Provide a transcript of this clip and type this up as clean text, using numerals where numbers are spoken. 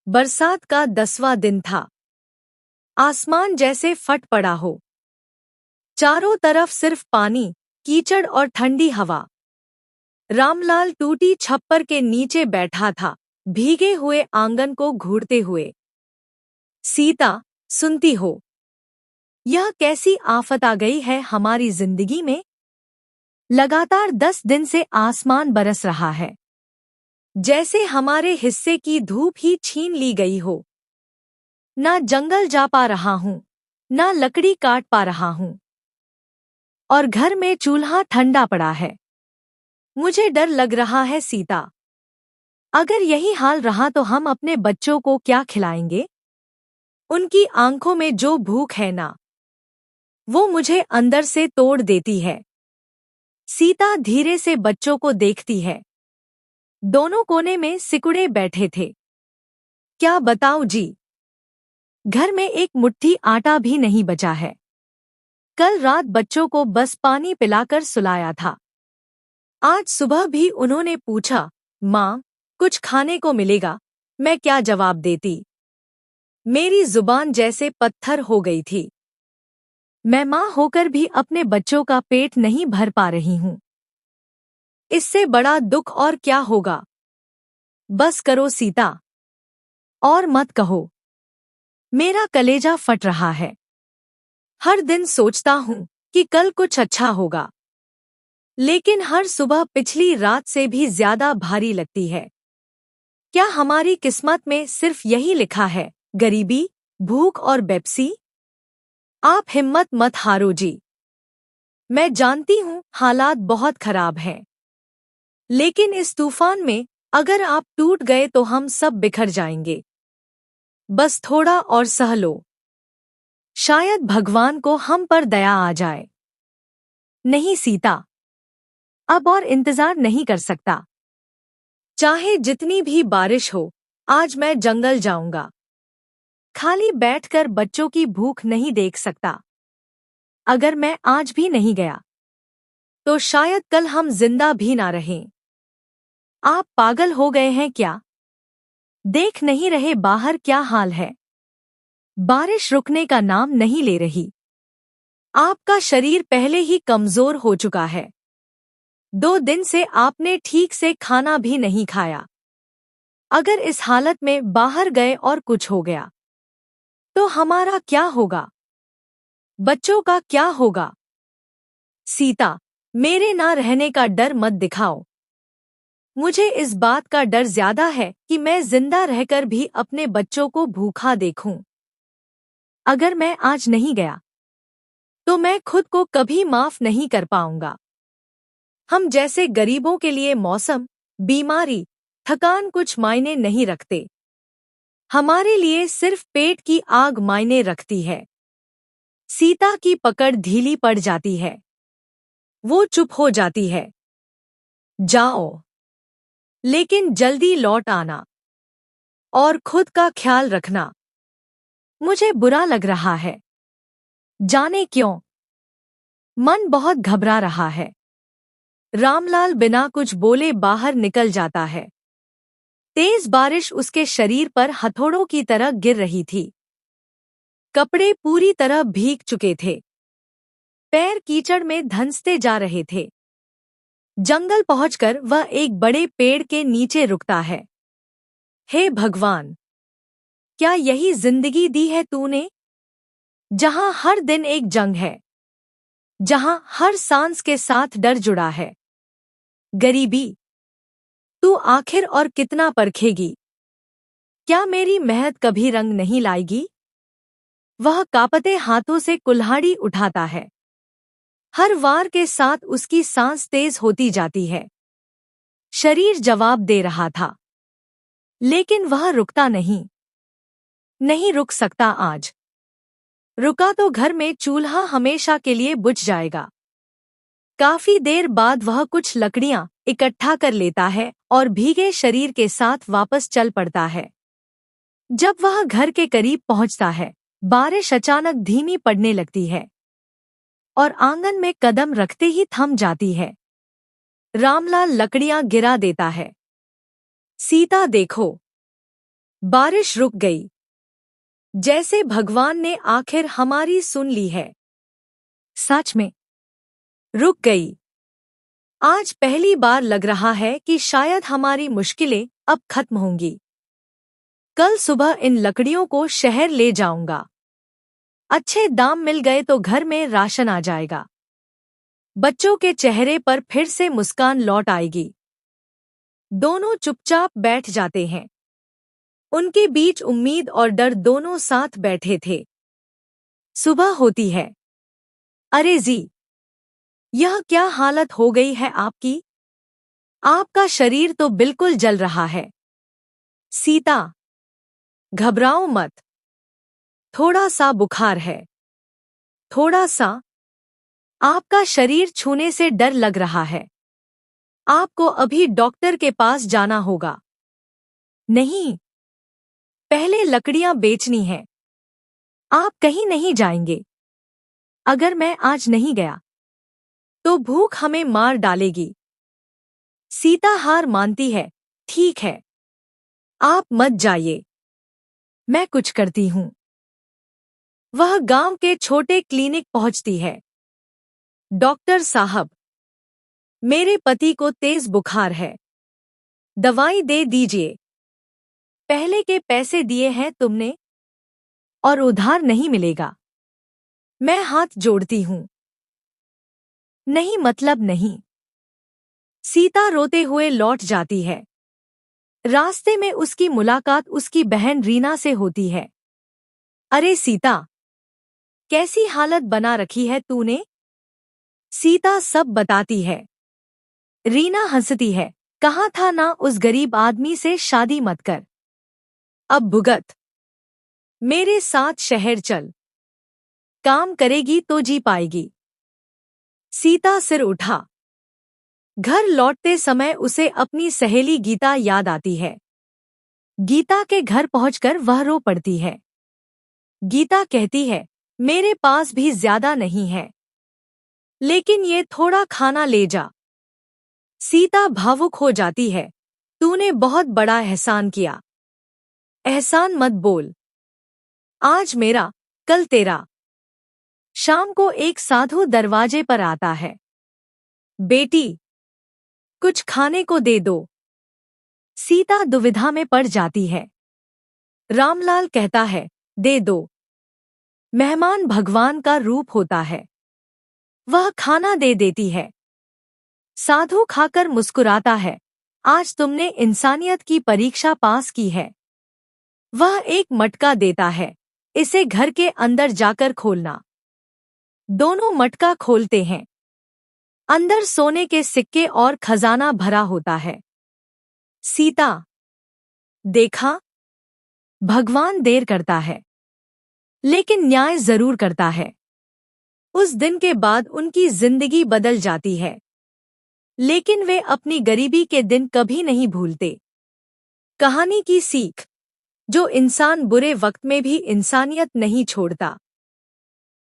बरसात का 10वां दिन था। आसमान जैसे फट पड़ा हो। चारों तरफ सिर्फ पानी, कीचड़ और ठंडी हवा। रामलाल टूटी छप्पर के नीचे बैठा था, भीगे हुए आंगन को घूरते हुए। सीता, सुनती हो? यह कैसी आफत आ गई है हमारी जिंदगी में? लगातार 10 दिन से आसमान बरस रहा है, जैसे हमारे हिस्से की धूप ही छीन ली गई हो। ना जंगल जा पा रहा हूं, ना लकड़ी काट पा रहा हूं, और घर में चूल्हा ठंडा पड़ा है। मुझे डर लग रहा है सीता। अगर यही हाल रहा तो हम अपने बच्चों को क्या खिलाएंगे? उनकी आंखों में जो भूख है ना, वो मुझे अंदर से तोड़ देती है। सीता धीरे से बच्चों को देखती है। दोनों कोने में सिकुड़े बैठे थे। क्या बताऊं जी, घर में एक मुट्ठी आटा भी नहीं बचा है। कल रात बच्चों को बस पानी पिलाकर सुलाया था। आज सुबह भी उन्होंने पूछा, माँ, कुछ खाने को मिलेगा? मैं क्या जवाब देती? मेरी जुबान जैसे पत्थर हो गई थी। मैं माँ होकर भी अपने बच्चों का पेट नहीं भर पा रही हूँ। इससे बड़ा दुख और क्या होगा? बस करो सीता, और मत कहो। मेरा कलेजा फट रहा है। हर दिन सोचता हूँ कि कल कुछ अच्छा होगा, लेकिन हर सुबह पिछली रात से भी ज्यादा भारी लगती है। क्या हमारी किस्मत में सिर्फ यही लिखा है, गरीबी, भूख और बेपसी? आप हिम्मत मत हारो जी। मैं जानती हूँ हालात बहुत खराब हैं, लेकिन इस तूफान में अगर आप टूट गए तो हम सब बिखर जाएंगे। बस थोड़ा और सह लो। शायद भगवान को हम पर दया आ जाए। नहीं सीता, अब और इंतजार नहीं कर सकता। चाहे जितनी भी बारिश हो, आज मैं जंगल जाऊंगा। खाली बैठकर बच्चों की भूख नहीं देख सकता। अगर मैं आज भी नहीं गया, तो शायद कल हम जिंदा भी ना रहें। आप पागल हो गए हैं क्या? देख नहीं रहे बाहर क्या हाल है? बारिश रुकने का नाम नहीं ले रही। आपका शरीर पहले ही कमजोर हो चुका है। 2 दिन से आपने ठीक से खाना भी नहीं खाया। अगर इस हालत में बाहर गए और कुछ हो गया, तो हमारा क्या होगा? बच्चों का क्या होगा? सीता, मेरे ना रहने का डर मत दिखाओ। मुझे इस बात का डर ज्यादा है कि मैं जिंदा रहकर भी अपने बच्चों को भूखा देखूं। अगर मैं आज नहीं गया, तो मैं खुद को कभी माफ नहीं कर पाऊंगा। हम जैसे गरीबों के लिए मौसम, बीमारी, थकान कुछ मायने नहीं रखते। हमारे लिए सिर्फ पेट की आग मायने रखती है। सीता की पकड़ ढीली पड़ जाती है। वो चुप हो जाती है। जाओ, लेकिन जल्दी लौट आना, और खुद का ख्याल रखना। मुझे बुरा लग रहा है। जाने क्यों, मन बहुत घबरा रहा है। रामलाल बिना कुछ बोले बाहर निकल जाता है। तेज बारिश उसके शरीर पर हथौड़ों की तरह गिर रही थी। कपड़े पूरी तरह भीग चुके थे। पैर कीचड़ में धंसते जा रहे थे। जंगल पहुंचकर वह एक बड़े पेड़ के नीचे रुकता है। हे भगवान, क्या यही जिंदगी दी है तूने? जहां हर दिन एक जंग है, जहां हर सांस के साथ डर जुड़ा है। गरीबी, तू आखिर और कितना परखेगी? क्या मेरी मेहनत कभी रंग नहीं लाएगी? वह कांपते हाथों से कुल्हाड़ी उठाता है। हर वार के साथ उसकी सांस तेज होती जाती है। शरीर जवाब दे रहा था, लेकिन वह रुकता नहीं। नहीं रुक सकता आज। रुका तो घर में चूल्हा हमेशा के लिए बुझ जाएगा। काफी देर बाद वह कुछ लकड़ियां इकट्ठा कर लेता है और भीगे शरीर के साथ वापस चल पड़ता है। जब वह घर के करीब पहुंचता है, बारिश अचानक धीमी पड़ने लगती है और आंगन में कदम रखते ही थम जाती है। रामलाल लकड़ियां गिरा देता है। सीता देखो, बारिश रुक गई, जैसे भगवान ने आखिर हमारी सुन ली है। सच में रुक गई। आज पहली बार लग रहा है कि शायद हमारी मुश्किलें अब खत्म होंगी। कल सुबह इन लकड़ियों को शहर ले जाऊंगा। अच्छे दाम मिल गए तो घर में राशन आ जाएगा। बच्चों के चेहरे पर फिर से मुस्कान लौट आएगी। दोनों चुपचाप बैठ जाते हैं। उनके बीच उम्मीद और डर दोनों साथ बैठे थे। सुबह होती है। अरे जी, यह क्या हालत हो गई है आपकी? आपका शरीर तो बिल्कुल जल रहा है। सीता, घबराओ मत। थोड़ा सा बुखार है। थोड़ा सा। आपका शरीर छूने से डर लग रहा है। आपको अभी डॉक्टर के पास जाना होगा। नहीं, पहले लकड़ियां बेचनी है। आप कहीं नहीं जाएंगे। अगर मैं आज नहीं गया तो भूख हमें मार डालेगी। सीता हार मानती है। ठीक है, आप मत जाइए, मैं कुछ करती हूं। वह गांव के छोटे क्लिनिक पहुंचती है। डॉक्टर साहब, मेरे पति को तेज बुखार है, दवाई दे दीजिए। पहले के पैसे दिए हैं तुमने और उधार नहीं मिलेगा। मैं हाथ जोड़ती हूं। नहीं, मतलब नहीं। सीता रोते हुए लौट जाती है। रास्ते में उसकी मुलाकात उसकी बहन रीना से होती है। अरे सीता, कैसी हालत बना रखी है तूने? सीता सब बताती है। रीना हंसती है। कहा था ना उस गरीब आदमी से शादी मत कर। अब भुगत। मेरे साथ शहर चल। काम करेगी तो जी पाएगी। सीता सिर उठा। घर लौटते समय उसे अपनी सहेली गीता याद आती है। गीता के घर पहुंचकर वह रो पड़ती है। गीता कहती है, मेरे पास भी ज्यादा नहीं है, लेकिन ये थोड़ा खाना ले जा। सीता भावुक हो जाती है। तूने बहुत बड़ा एहसान किया। एहसान मत बोल। आज मेरा, कल तेरा। शाम को एक साधु दरवाजे पर आता है। बेटी, कुछ खाने को दे दो। सीता दुविधा में पड़ जाती है। रामलाल कहता है, दे दो। मेहमान भगवान का रूप होता है। वह खाना दे देती है। साधु खाकर मुस्कुराता है। आज तुमने इंसानियत की परीक्षा पास की है। वह एक मटका देता है। इसे घर के अंदर जाकर खोलना। दोनों मटका खोलते हैं। अंदर सोने के सिक्के और खजाना भरा होता है। सीता, देखा, भगवान देर करता है, लेकिन न्याय जरूर करता है। उस दिन के बाद उनकी जिंदगी बदल जाती है, लेकिन वे अपनी गरीबी के दिन कभी नहीं भूलते। कहानी की सीख, जो इंसान बुरे वक्त में भी इंसानियत नहीं छोड़ता,